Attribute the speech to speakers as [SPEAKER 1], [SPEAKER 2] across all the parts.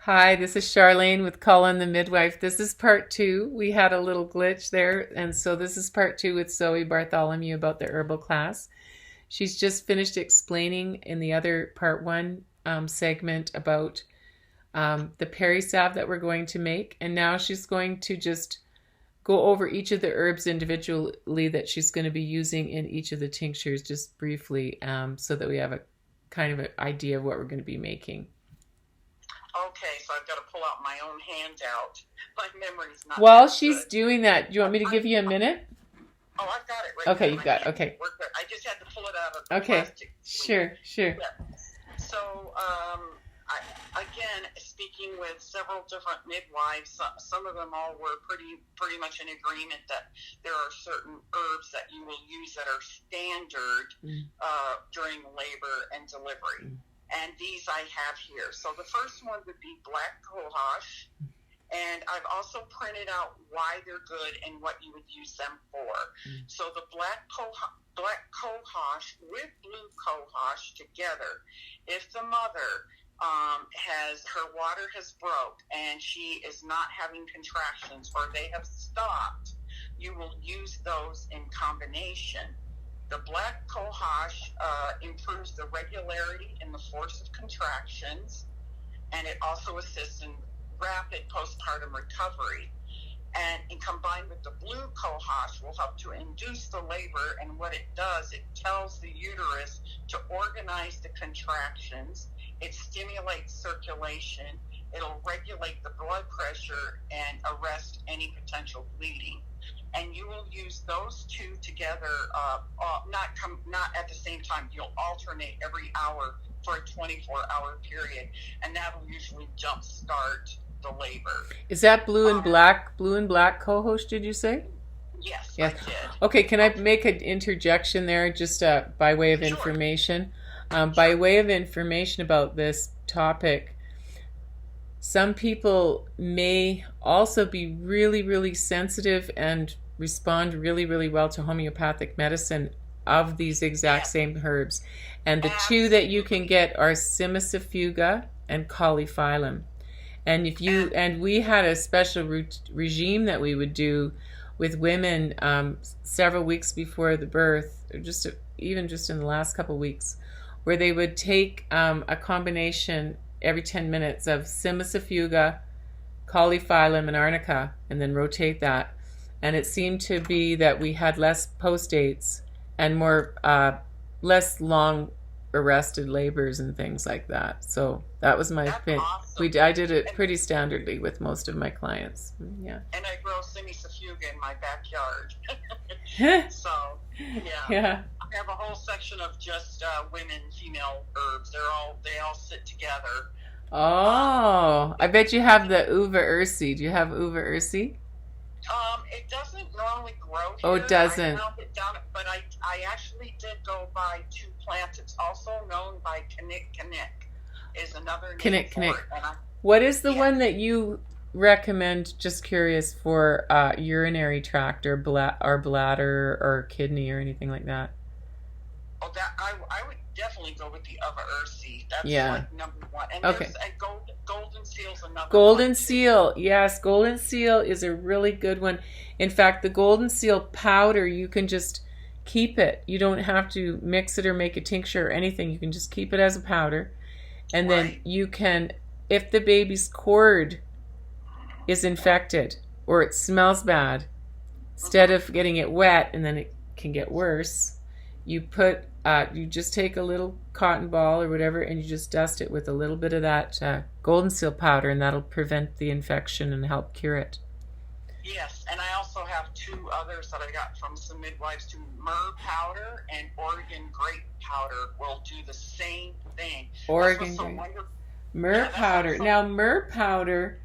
[SPEAKER 1] Hi, this is Charlene with Colin the Midwife. This is part two. We had a little glitch there, and so this is part two with Zoe Bartholemew about the herbal class. She's just finished explaining in the other part one segment about the peri salve that we're going to make, and now she's going to just go over each of the herbs individually that she's going to be using in each of the tinctures just briefly, so that we have a kind of an idea of what we're going to be making.
[SPEAKER 2] Okay, so I've got to pull out my own handout. My memory's not.
[SPEAKER 1] While she's doing that, do you want me to give you a minute?
[SPEAKER 2] Oh, I've got it right.
[SPEAKER 1] Okay, you've got it. Okay.
[SPEAKER 2] I just had to pull it out of the
[SPEAKER 1] Okay.
[SPEAKER 2] plastic.
[SPEAKER 1] Sure.
[SPEAKER 2] Yeah. So, again, speaking with several different midwives, some of them all were pretty much in agreement that there are certain herbs that you will use that are standard during labor and delivery. And these I have here. So the first one would be black cohosh. And I've also printed out why they're good and what you would use them for. So the black cohosh with blue cohosh together, if the mother her water has broke and she is not having contractions or they have stopped, you will use those in combination. The black cohosh improves the regularity and the force of contractions, and it also assists in rapid postpartum recovery. And combined with the blue cohosh will help to induce the labor, and what it does, it tells the uterus to organize the contractions. It stimulates circulation. It'll regulate the blood pressure and arrest any potential bleeding. And you will use those two together, not at the same time. You'll alternate every hour for a 24-hour period, and that will usually jumpstart the labor.
[SPEAKER 1] Is that blue and black cohosh, did you say?
[SPEAKER 2] Yes, I did.
[SPEAKER 1] Okay, can I make an interjection there just by way of information? By way of information about this topic, some people may also be really, really sensitive and respond really, really well to homeopathic medicine of these exact same herbs. And the two that you can get are Cimicifuga and Caulifilum. And and we had a special regime that we would do with women several weeks before the birth, or even just in the last couple of weeks, where they would take a combination every 10 minutes of Cimicifuga, Caulifilum, and Arnica, and then rotate that. And it seemed to be that we had less postdates and less long arrested labors and things like that. So that was my opinion. Awesome. I did it pretty standardly with most of my clients. Yeah.
[SPEAKER 2] And I grow Cimicifuga in my backyard. So, yeah. I have a whole section of just female herbs. They all sit together.
[SPEAKER 1] Oh, I bet you have the uva ursi. Do you have uva ursi?
[SPEAKER 2] It doesn't normally grow here.
[SPEAKER 1] Oh, it doesn't.
[SPEAKER 2] I found it down, but I actually did go by two plants. It's also known by Kinnick is another name for it.
[SPEAKER 1] What is the one that you recommend, just curious, for urinary tract or bladder or kidney or anything like that?
[SPEAKER 2] Oh, I would definitely go with the uva ursi. That's like number one. And golden seal's another
[SPEAKER 1] Golden
[SPEAKER 2] one
[SPEAKER 1] seal, yes. Golden seal is a really good one. In fact, the golden seal powder, you can just keep it. You don't have to mix it or make a tincture or anything. You can just keep it as a powder. And then you can, if the baby's cord is infected or it smells bad, instead of getting it wet and then it can get worse, you just take a little cotton ball or whatever and you just dust it with a little bit of that golden seal powder, and that'll prevent the infection and help cure it.
[SPEAKER 2] Yes, and I also have two others that I got from some midwives too. Myrrh powder and Oregon grape powder will do the same thing.
[SPEAKER 1] Oregon grape. Myrrh powder. Now, myrrh powder,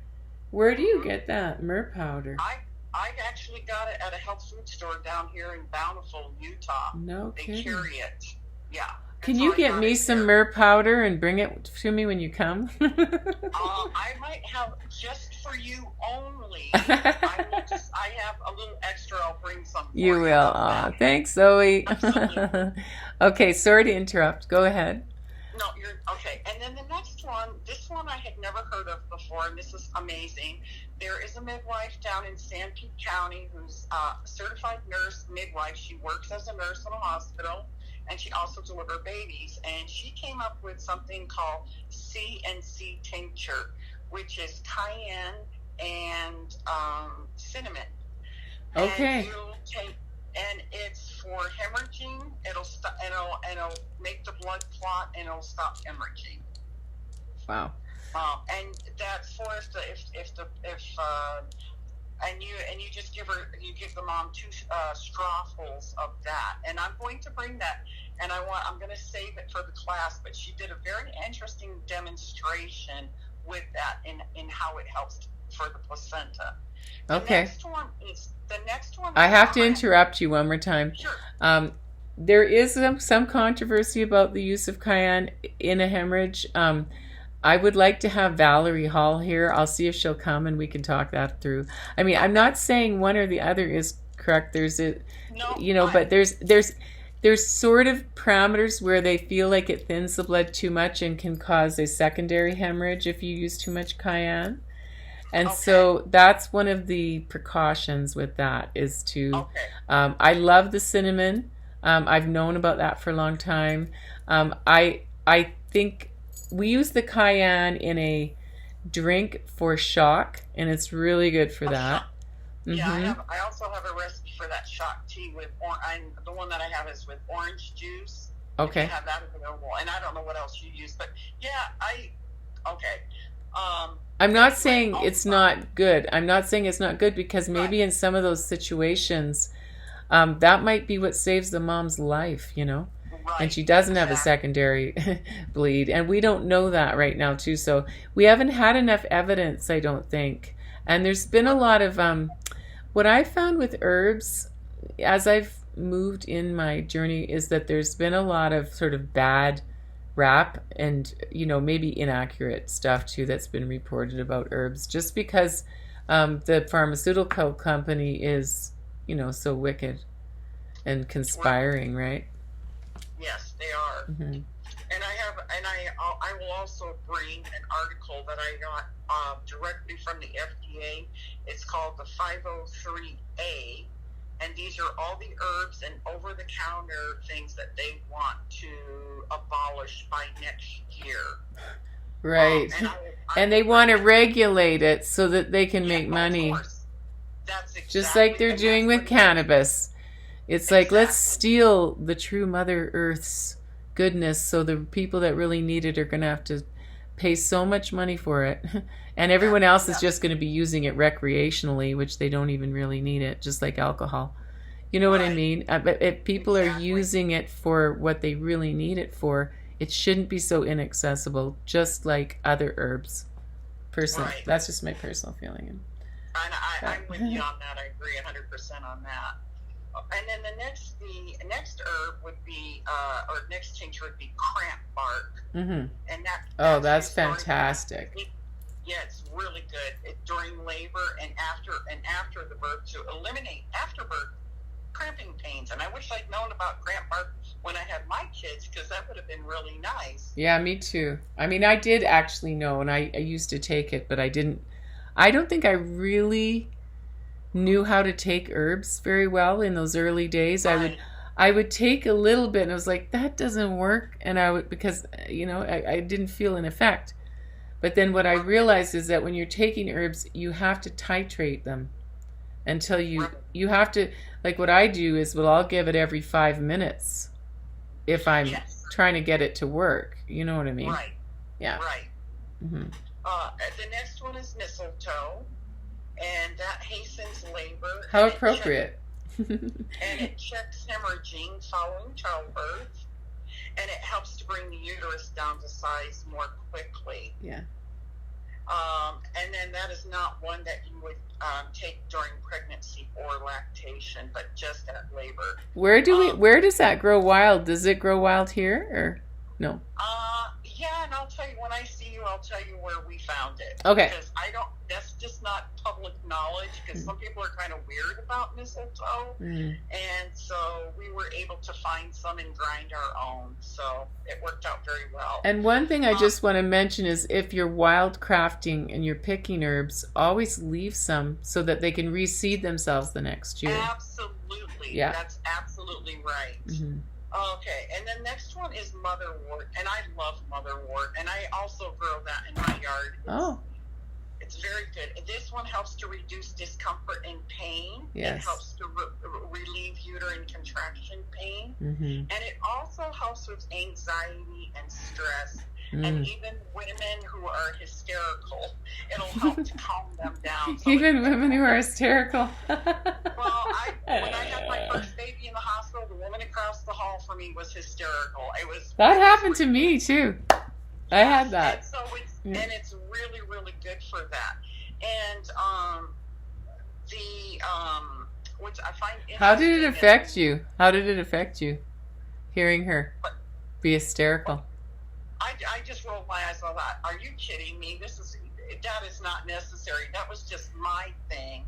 [SPEAKER 1] where do you get that, myrrh powder?
[SPEAKER 2] I actually got it at a health food store down here in Bountiful, Utah.
[SPEAKER 1] No kidding.
[SPEAKER 2] They carry it. Yeah.
[SPEAKER 1] Can you get me some myrrh powder and bring it to me when you come?
[SPEAKER 2] I might have just for you only. I have a little extra. I'll bring some.
[SPEAKER 1] You will. Thanks, Zoe. Okay, sorry to interrupt. Go ahead.
[SPEAKER 2] No, you're okay. And then the next one, this one I had never heard of before, and this is amazing. There is a midwife down in Sanpete County who's a certified nurse midwife. She works as a nurse in a hospital, and she also delivers babies. And she came up with something called C&C tincture, which is cayenne and cinnamon.
[SPEAKER 1] Okay.
[SPEAKER 2] And you'll take, and it's for hemorrhaging. It'll stop, and it'll make the blood clot, and it'll stop hemorrhaging.
[SPEAKER 1] Wow.
[SPEAKER 2] And that's for and you just give the mom 2 strawfuls of that. And I'm going to bring that, and I'm going to save it for the class. But she did a very interesting demonstration with that in how it helps for the placenta.
[SPEAKER 1] Okay.
[SPEAKER 2] The next one.
[SPEAKER 1] I have to interrupt you one more time.
[SPEAKER 2] Sure.
[SPEAKER 1] There is some controversy about the use of cayenne in a hemorrhage. I would like to have Valerie Hall here. I'll see if she'll come and we can talk that through. I mean, I'm not saying one or the other is correct. But there's sort of parameters where they feel like it thins the blood too much and can cause a secondary hemorrhage if you use too much cayenne. And so that's one of the precautions with that is to, I love the cinnamon. I've known about that for a long time. I think we use the cayenne in a drink for shock, and it's really good for that.
[SPEAKER 2] Yeah, I also have a recipe for that shock tea with the one that I have is with orange juice.
[SPEAKER 1] Okay.
[SPEAKER 2] I have that available, and I don't know what else you use, but
[SPEAKER 1] I'm not saying it's not good. I'm not saying it's not good because maybe in some of those situations, that might be what saves the mom's life, Right, and she doesn't have a secondary bleed. And we don't know that right now, too. So we haven't had enough evidence, I don't think. And there's been a lot of, what I found with herbs, as I've moved in my journey, is that there's been a lot of sort of bad rap and maybe inaccurate stuff too that's been reported about herbs just because the pharmaceutical company is so wicked and conspiring, right?
[SPEAKER 2] Yes, they are.
[SPEAKER 1] Mm-hmm.
[SPEAKER 2] And I will also bring an article that I got directly from the FDA. It's called the 503A. And these are all the herbs and over-the-counter things that they want to abolish by next year.
[SPEAKER 1] Right. And they want to regulate it so that they can make money.
[SPEAKER 2] That's exactly,
[SPEAKER 1] just like they're doing with cannabis. It's like, let's steal the true Mother Earth's goodness so the people that really need it are going to have to pay so much money for it. And everyone else is just going to be using it recreationally, which they don't even really need it, just like alcohol. You know what I mean? But if people are using it for what they really need it for, it shouldn't be so inaccessible, just like other herbs. Personally, that's just my personal feeling.
[SPEAKER 2] And I'm with you on that. I agree 100% on that. And then the next herb would be, or next tincture would be Cramp Bark.
[SPEAKER 1] Mm-hmm.
[SPEAKER 2] And
[SPEAKER 1] that's fantastic.
[SPEAKER 2] It's really good during labor and after the birth to eliminate afterbirth cramping pains. And I wish I'd known about Cramp Bark when I had my kids, because that would have been really nice.
[SPEAKER 1] Yeah, me too. I mean, I did actually know, and I used to take it, but I don't think I really knew how to take herbs very well in those early days.
[SPEAKER 2] Right.
[SPEAKER 1] I would take a little bit and I was like, that doesn't work. And I would, because, I didn't feel an effect. But then what I realized is that when you're taking herbs, you have to titrate them until you have to, like what I do is, I'll give it every 5 minutes if I'm trying to get it to work. You know what I mean?
[SPEAKER 2] Right.
[SPEAKER 1] Yeah.
[SPEAKER 2] Right.
[SPEAKER 1] Mm-hmm.
[SPEAKER 2] The next one is mistletoe, and that hastens labor.
[SPEAKER 1] How appropriate.
[SPEAKER 2] And it checks hemorrhaging following childbirth, and it helps to bring the uterus down to size more quickly.
[SPEAKER 1] Yeah.
[SPEAKER 2] And then that is not one that you would take during pregnancy or lactation, but just at labor.
[SPEAKER 1] Where does that grow wild? Does it grow wild here or no?
[SPEAKER 2] Yeah, and I'll tell you, when I see you, I'll tell you where we found it.
[SPEAKER 1] Okay.
[SPEAKER 2] Because that's just not public knowledge, because some people are kind of weird about mistletoe. And so we were able to find some and grind our own. So it worked out very well.
[SPEAKER 1] And one thing I just want to mention is if you're wild crafting and you're picking herbs, always leave some so that they can reseed themselves the next year.
[SPEAKER 2] Absolutely.
[SPEAKER 1] Yeah.
[SPEAKER 2] That's absolutely right. Okay, and the next one is Motherwort, and I love Motherwort, and I also grow that in my yard. It's very good. This one helps to reduce discomfort and pain.
[SPEAKER 1] Yes.
[SPEAKER 2] It helps to relieve uterine contraction pain, and it also helps with anxiety and stress. And even women who are hysterical, it'll help to calm them down. So
[SPEAKER 1] even women who are hysterical.
[SPEAKER 2] Well, when I had my first baby in the hospital, the woman across the hall from me was hysterical.
[SPEAKER 1] That happened to me too. I had that.
[SPEAKER 2] And so it's really, really good for that. And which I find interesting.
[SPEAKER 1] How did it affect you? How did it affect you? Hearing her be hysterical.
[SPEAKER 2] I just rolled my eyes and thought, are you kidding me? That is not necessary. That was just my thing.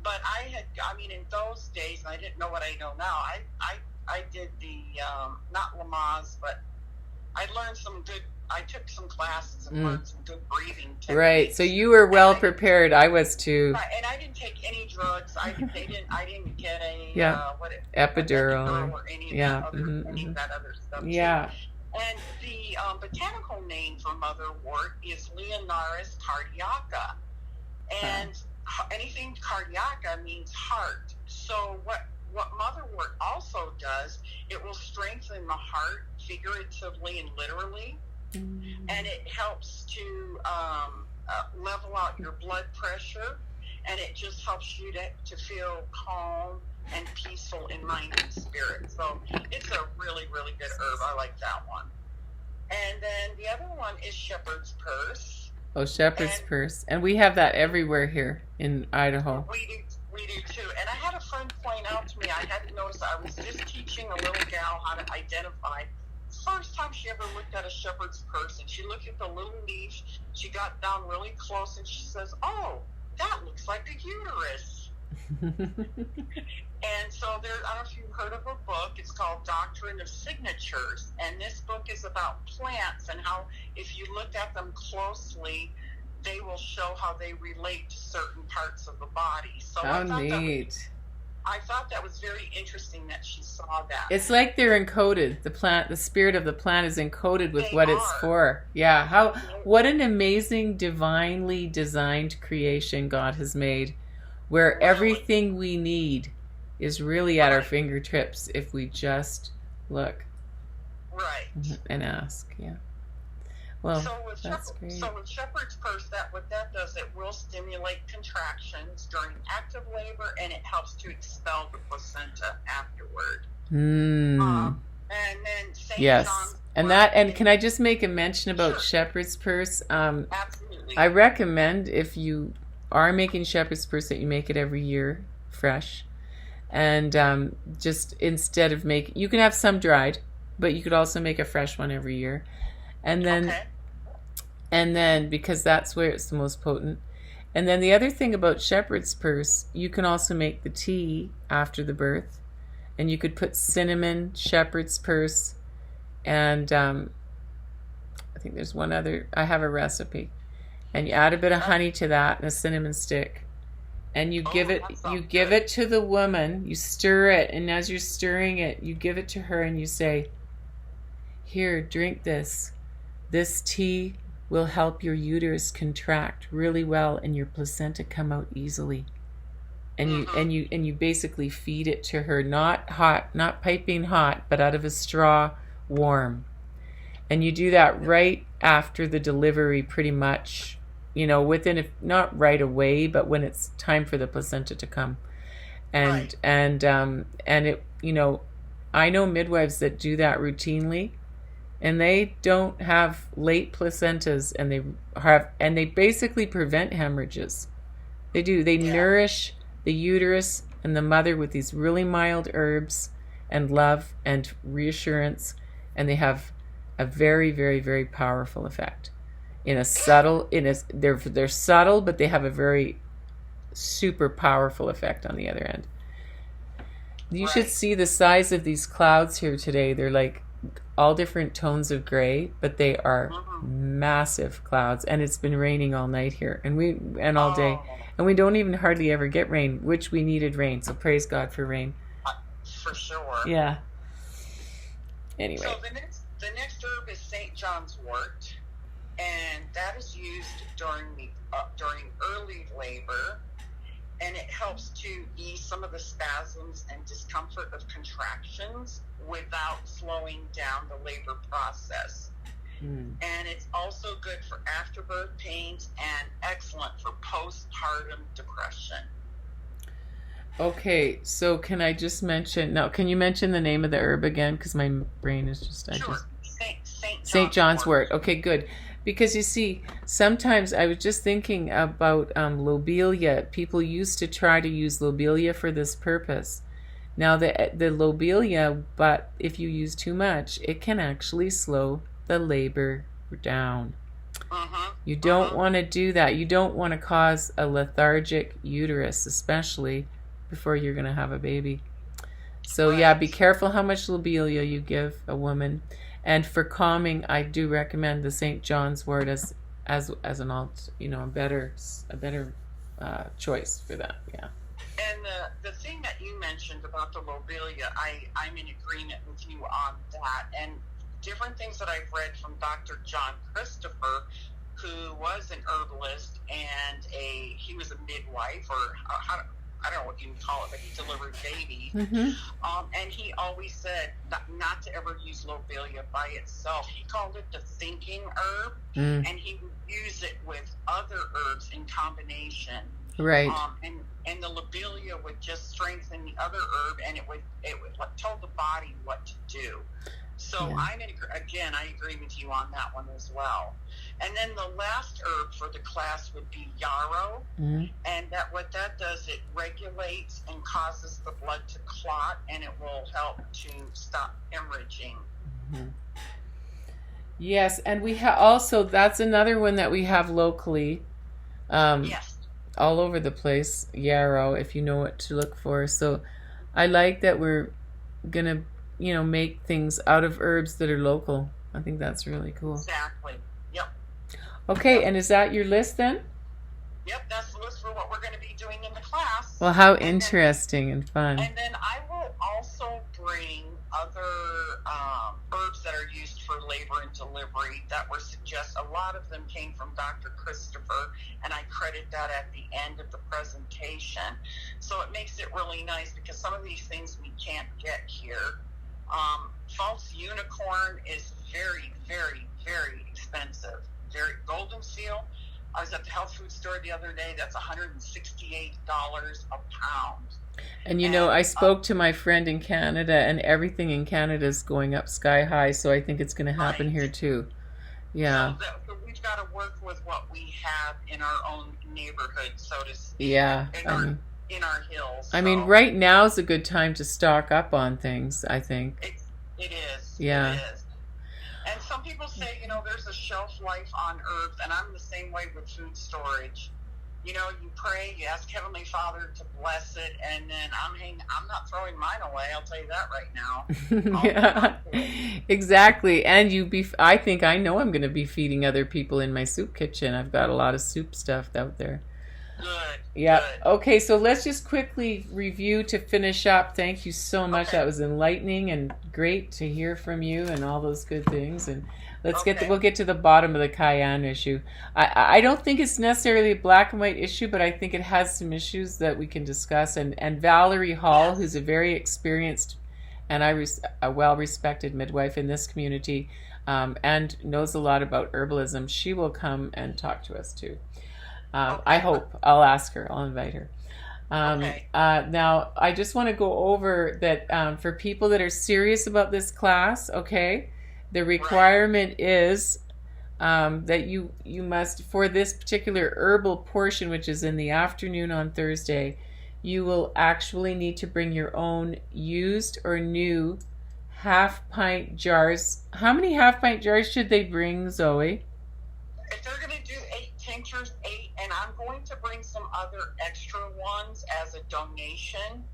[SPEAKER 2] But in those days, and I didn't know what I know now, I did the, not Lamaze, but I learned I took some classes and learned some good breathing techniques.
[SPEAKER 1] Right, so you were well prepared. I was too.
[SPEAKER 2] Right, and I didn't take any drugs. I didn't get a,
[SPEAKER 1] epidural
[SPEAKER 2] or any of that other stuff.
[SPEAKER 1] Yeah.
[SPEAKER 2] And the botanical name for Motherwort is Leonaris cardiaca. And anything cardiaca means heart. So what Motherwort also does, it will strengthen the heart figuratively and literally. And it helps to level out your blood pressure. And it just helps you to feel calm and peaceful in mind and spirit. So it's a really, really good herb. I like that one. And then the other one is shepherd's purse.
[SPEAKER 1] Oh, shepherd's purse. And we have that everywhere here in Idaho.
[SPEAKER 2] We do too. And I had a friend point out to me, I hadn't noticed, I was just teaching a little gal how to identify. First time she ever looked at a shepherd's purse, and she looked at the little leaf, she got down really close, and she says, oh, that looks like a uterus. And so I don't know if you've heard of a book. It's called Doctrine of Signatures, and this book is about plants and how if you look at them closely, they will show how they relate to certain parts of the body. So
[SPEAKER 1] how neat.
[SPEAKER 2] I thought that was very interesting that she saw that.
[SPEAKER 1] It's like they're encoded. The spirit of the plant is encoded with what it's for. Yeah. What an amazing, divinely designed creation God has made, where everything we need is really at our fingertips if we just look.
[SPEAKER 2] Right.
[SPEAKER 1] And ask. Yeah. Well, that's great.
[SPEAKER 2] So with shepherd's purse, what that does, it will stimulate contractions during active labor, and it helps to expel the placenta afterward. And then St. John's.
[SPEAKER 1] And can I just make a mention about shepherd's purse?
[SPEAKER 2] Absolutely.
[SPEAKER 1] I recommend if you are making shepherd's purse that you make it every year, fresh, and just instead of you can have some dried, but you could also make a fresh one every year, and then because that's where it's the most potent. And then the other thing about shepherd's purse, you can also make the tea after the birth, and you could put cinnamon, shepherd's purse, and I think there's one other. I have a recipe, and you add a bit of honey to that and a cinnamon stick, and you give it to the woman. You stir it, and as you're stirring it, you give it to her, and you say, "Here, drink this. This tea will help your uterus contract really well and your placenta come out easily." And you basically feed it to her, not hot, not piping hot, but out of a straw, warm. And you do that right after the delivery, pretty much, not right away, but when it's time for the placenta to come. And it, I know midwives that do that routinely, and they don't have late placentas, and they basically prevent hemorrhages. They do. They nourish the uterus and the mother with these really mild herbs and love and reassurance, and they have a very, very, very powerful effect. They're subtle, but they have a very super powerful effect on the other end. You should see the size of these clouds here today. They're like all different tones of gray, but they are massive clouds, and it's been raining all night here and all day, and we don't even hardly ever get rain, which we needed rain, so praise God for rain.
[SPEAKER 2] For sure.
[SPEAKER 1] Yeah. Anyway.
[SPEAKER 2] So the next herb is St. John's wort, and that is used during early labor, and it helps to ease some of the spasms and discomfort of contractions without slowing down the labor process. And it's also good for afterbirth pains and excellent for postpartum depression.
[SPEAKER 1] Okay, so can I just mention, now can you mention the name of the herb again, because my brain is just, St. John's wort. Okay, good. Because you see, sometimes I was just thinking about lobelia. People used to try to use lobelia for this purpose. Now the lobelia, but if you use too much, it can actually slow the labor down. You don't want to do that. You don't want to cause a lethargic uterus, especially before you're going to have a baby. So yeah, be careful how much lobelia you give a woman. And for calming, I do recommend the St. John's wort as an a better choice for that. Yeah.
[SPEAKER 2] And the thing that you mentioned about the lobelia, I'm in agreement with you on that. And different things that I've read from Dr. John Christopher, who was an herbalist and he was a midwife, or I don't know what you can call it, but he delivered babies. And he always said not to ever use lobelia by itself. He called it the thinking herb, and he would use it with other herbs in combination.
[SPEAKER 1] Right.
[SPEAKER 2] And the lobelia would just strengthen the other herb, and it would tell the body what to do. So I agree with you on that one as well. And then the last herb for the class would be yarrow, and what that does, it regulates and causes the blood to clot, and it will help to stop hemorrhaging.
[SPEAKER 1] Yes, and we have also, that's another one that we have locally.
[SPEAKER 2] Yes.
[SPEAKER 1] All over the place, yarrow, if you know what to look for. So I like that we're gonna make things out of herbs that are local. I think that's really cool.
[SPEAKER 2] Exactly. Yep.
[SPEAKER 1] Okay, and is that your list then?
[SPEAKER 2] Yep, that's the list for what we're going to be doing in the class.
[SPEAKER 1] Well, how interesting and fun.
[SPEAKER 2] And then I will also bring other herbs that are used for labor and delivery that were suggested. A lot of them came from Dr. Christopher, and I credit that at the end of the presentation. So it makes it really nice because some of these things we can't get here. False unicorn is very, very, very expensive. Golden seal, I was at the health food store the other day. That's $168 a pound.
[SPEAKER 1] And I spoke to my friend in Canada, and everything in Canada is going up sky high. So I think it's going to happen here too. Yeah.
[SPEAKER 2] So we've got to work with what we have in our own neighborhood, so to speak.
[SPEAKER 1] Yeah.
[SPEAKER 2] In our hills.
[SPEAKER 1] I mean, right now is a good time to stock up on things, I think.
[SPEAKER 2] It is.
[SPEAKER 1] Yeah.
[SPEAKER 2] It is. And some people say, there's a shelf life on herbs, and I'm the same way with food storage. You pray, you ask Heavenly Father to bless it, and then I'm not throwing mine away, I'll tell you that right now.
[SPEAKER 1] Yeah, exactly. And I think I know I'm going to be feeding other people in my soup kitchen. I've got a lot of soup stuff out there.
[SPEAKER 2] Good.
[SPEAKER 1] Yeah.
[SPEAKER 2] Good.
[SPEAKER 1] Okay, so let's just quickly review to finish up. Thank you so much. Okay. That was enlightening and great to hear from you and all those good things. And we'll get to the bottom of the cayenne issue. I don't think it's necessarily a black and white issue, but I think it has some issues that we can discuss. And Valerie Hall, who's a very experienced and a well-respected midwife in this community, and knows a lot about herbalism, she will come and talk to us too. I hope. I'll ask her. I'll invite her. Now, I just want to go over that for people that are serious about this class, the requirement is that you must, for this particular herbal portion, which is in the afternoon on Thursday, you will actually need to bring your own used or new half-pint jars. How many half-pint jars should they bring, Zoe?
[SPEAKER 2] If they're going to do 8 tinctures, 8, and I'm going to bring some other extra ones as a donation.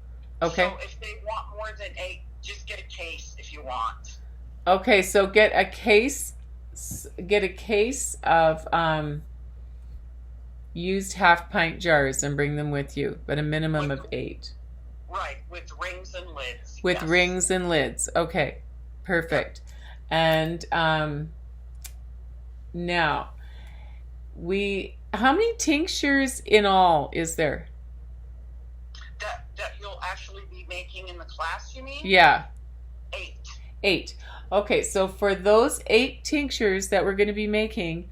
[SPEAKER 1] Okay.
[SPEAKER 2] So if they want more than 8, just get a case if you want.
[SPEAKER 1] Okay, so get a case of used half-pint jars and bring them with you, but a minimum of 8.
[SPEAKER 2] Right, with rings and lids.
[SPEAKER 1] With
[SPEAKER 2] yes.
[SPEAKER 1] rings and lids. Okay, perfect. And now, how many tinctures in all is there?
[SPEAKER 2] That you'll actually be making in the class, you mean?
[SPEAKER 1] Yeah.
[SPEAKER 2] 8.
[SPEAKER 1] 8. Okay, so for those 8 tinctures that we're going to be making,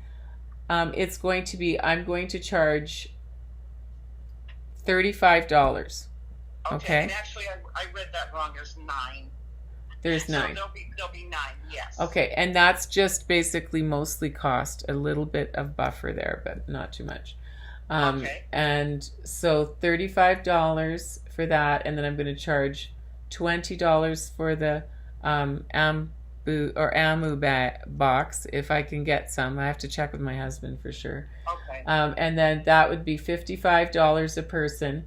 [SPEAKER 1] I'm going to charge $35. Okay.
[SPEAKER 2] And actually, I read that wrong. There's 9.
[SPEAKER 1] There's 9.
[SPEAKER 2] So there'll be 9. Yes.
[SPEAKER 1] Okay, and that's just basically mostly cost, a little bit of buffer there, but not too much.
[SPEAKER 2] Okay.
[SPEAKER 1] And so $35 for that, and then I'm going to charge $20 for the amu box if I can get some. I have to check with my husband for sure.
[SPEAKER 2] Okay.
[SPEAKER 1] And then that would be $55 a person.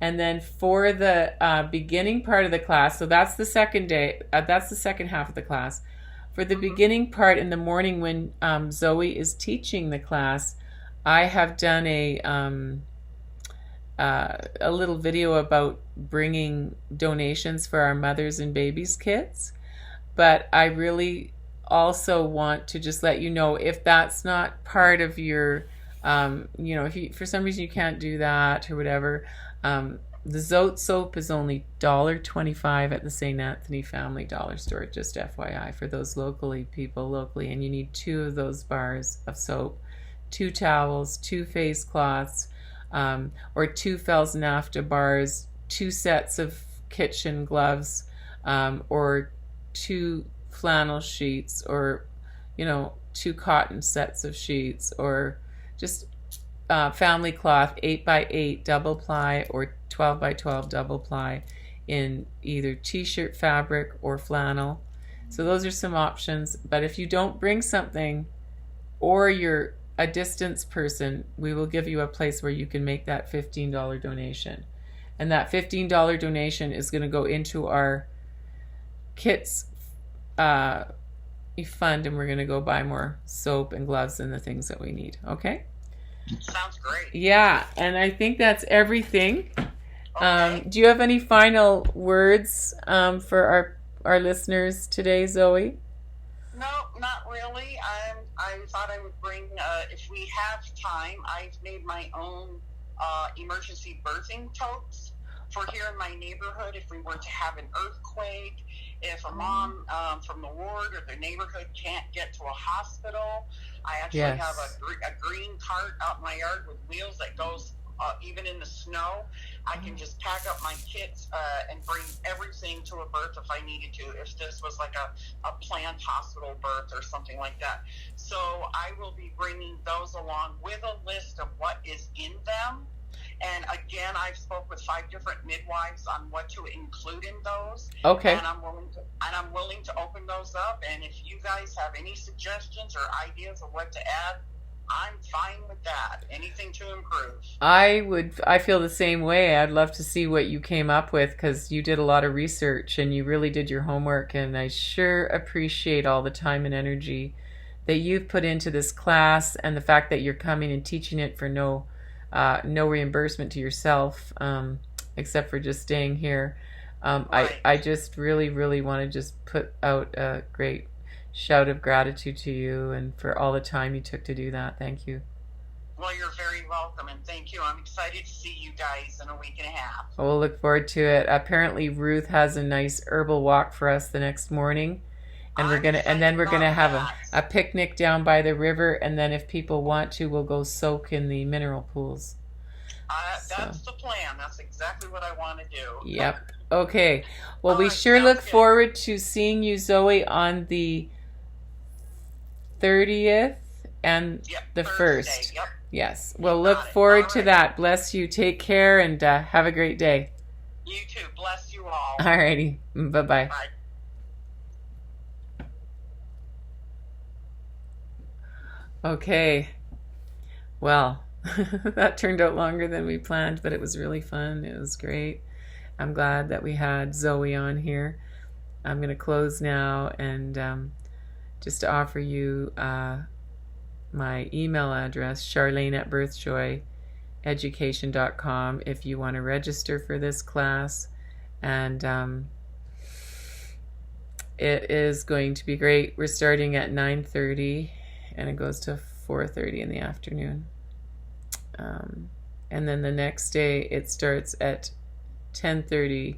[SPEAKER 1] And then for the beginning part of the class, so that's the second day, that's the second half of the class. For the beginning part in the morning when Zoe is teaching the class, I have done a little video about bringing donations for our mothers and babies kits. But I really also want to just let you know, if that's not part of your, if for some reason you can't do that or whatever, the Zote soap is only $1.25 at the St. Anthony Family Dollar Store, just FYI, for those people locally. And you need 2 of those bars of soap, 2 towels, 2 face cloths, or 2 Fels-Nafta bars, 2 sets of kitchen gloves, or 2 flannel sheets, or 2 cotton sets of sheets, or just family cloth 8x8 double ply or 12x12 double ply in either t-shirt fabric or flannel. So those are some options. But if you don't bring something, or you're a distance person, we will give you a place where you can make that $15 donation. And that $15 donation is going to go into our kits fund, and we're going to go buy more soap and gloves and the things that we need. Okay?
[SPEAKER 2] Sounds great.
[SPEAKER 1] Yeah, and I think that's everything.
[SPEAKER 2] Okay.
[SPEAKER 1] Do you have any final words for our listeners today, Zoe?
[SPEAKER 2] No, not really. I thought I would bring, if we have time, I've made my own emergency birthing totes for here in my neighborhood if we were to have an earthquake, if a mom from the ward or the neighborhood can't get to a hospital. I actually have a green cart out in my yard with wheels that goes even in the snow. I can just pack up my kits and bring everything to a birth if I needed to, if this was like a planned hospital birth or something like that. So I will be bringing those along with a list of what is in them. And again, I've spoke with 5 different midwives on what to include in those.
[SPEAKER 1] Okay.
[SPEAKER 2] And I'm willing to open those up. And if you guys have any suggestions or ideas of what to add, I'm fine with that. Anything to improve.
[SPEAKER 1] I feel the same way. I'd love to see what you came up with, because you did a lot of research and you really did your homework, and I sure appreciate all the time and energy that you've put into this class, and the fact that you're coming and teaching it for no reimbursement to yourself, except for just staying here.
[SPEAKER 2] Right.
[SPEAKER 1] I just really, really want to just put out a great shout of gratitude to you, and for all the time you took to do that. Thank you.
[SPEAKER 2] Well, you're very welcome, and thank you. I'm excited to see you guys in a week and a half.
[SPEAKER 1] We'll look forward to it. Apparently Ruth has a nice herbal walk for us the next morning, and we're gonna have a picnic down by the river, and then if people want to, we'll go soak in the mineral pools.
[SPEAKER 2] That's the plan. That's exactly what I want to do.
[SPEAKER 1] Yep. Okay. Well, we
[SPEAKER 2] right,
[SPEAKER 1] sure look
[SPEAKER 2] good.
[SPEAKER 1] forward to seeing you, Zoe, on the 30th and the
[SPEAKER 2] Thursday.
[SPEAKER 1] 1st.
[SPEAKER 2] Yep.
[SPEAKER 1] Yes. We'll look forward to that. Bless you. Take care, and have a great day.
[SPEAKER 2] You too. Bless you all.
[SPEAKER 1] Alrighty. Bye-bye.
[SPEAKER 2] Bye.
[SPEAKER 1] Okay. Well, that turned out longer than we planned, but it was really fun. It was great. I'm glad that we had Zoe on here. I'm going to close now and just to offer you my email address, CHARLENE@birthjoyeducation.com, if you want to register for this class. And it is going to be great. We're starting at 9:30 and it goes to 4:30 in the afternoon. And then the next day it starts at 10:30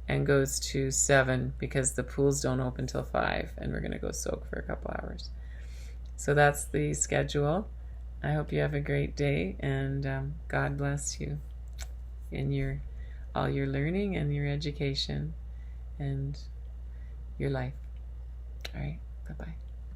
[SPEAKER 1] and goes to 7 because the pools don't open till 5 and we're going to go soak for a couple hours. So that's the schedule. I hope you have a great day and God bless you in all your learning and your education and your life. All right. Bye-bye.